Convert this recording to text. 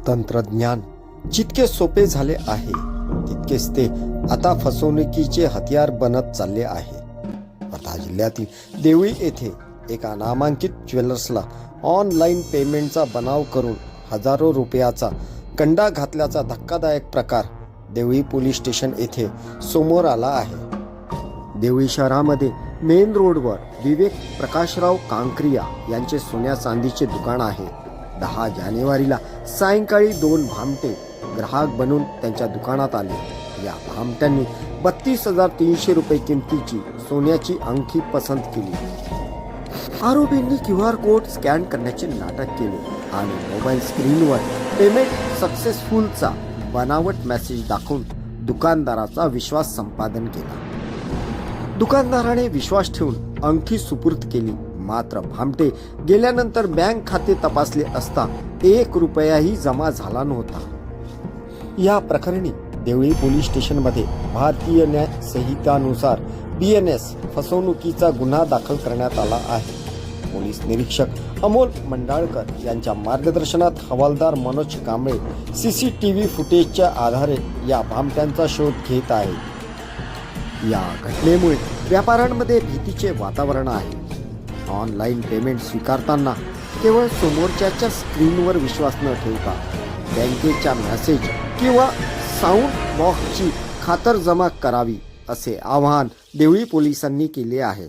तंत्रज्ञान जितके सोपे झाले आहे तितकेच ते आता फसवणुकीचे हत्यार बनत चालले आहे। वर्धा जिल्ह्यातील देवळी येथे एका नामांकित ज्वेलर्सला ऑनलाईन पेमेंटचा बनाव करून हजारो रुपयाचा गंडा घातल्याचा धक्कादायक प्रकार देवळी पोलीस स्टेशन येथे समोर आला आहे। देवळी शहरामध्ये मेन रोडवर विवेक प्रकाशराव कांक्रिया यांचे सोन्या चांदीचे दुकान आहे। 10 जानेवारीला सायंकाळी 2 भामटे ग्राहक बनून त्यांच्या दुकानात आले। या भामट्यांनी 32,300 रुपये किमतीची सोन्याची अंगठी पसंत केली। आरोपींनी QR कोड स्कॅन करण्याचे नाटक केले आणि मोबाईल स्क्रीनवर पेमेंट सक्सेसफुलचा बनावट मेसेज दाखवून दुकानदाराचा विश्वास संपादन केला। दुकानदाराने विश्वास ठेवून अंगठी सुपूर्द केली, मात्र भामटे गेल्यानंतर बँक खाते तपासले असता 1 रुपयाही जमा झाला नव्हता। या प्रकरणी देवळी पोलीस स्टेशनमध्ये भारतीय न्याय संहितानुसार BNS फसवणुकीचा गुन्हा दाखल करण्यात आला आहे। पोलीस निरीक्षक अमोल मंडाळकर यांच्या मार्गदर्शनात हवालदार मनोज कांबळे CCTV फुटेजच्या आधारे या भामट्यांचा शोध घेत आहे। या घटनेमुळे व्यापाऱ्यांमध्ये भीतीचे वातावरण आहे। ऑनलाईन पेमेंट स्वीकारताना केवळ समोरच्याच्या स्क्रीनवर विश्वास न ठेवता बँकेच्या मेसेज किंवा साऊंड बॉक्सची खातरजमा करावी असे आवाहन देवळी पोलिसांनी केले आहे।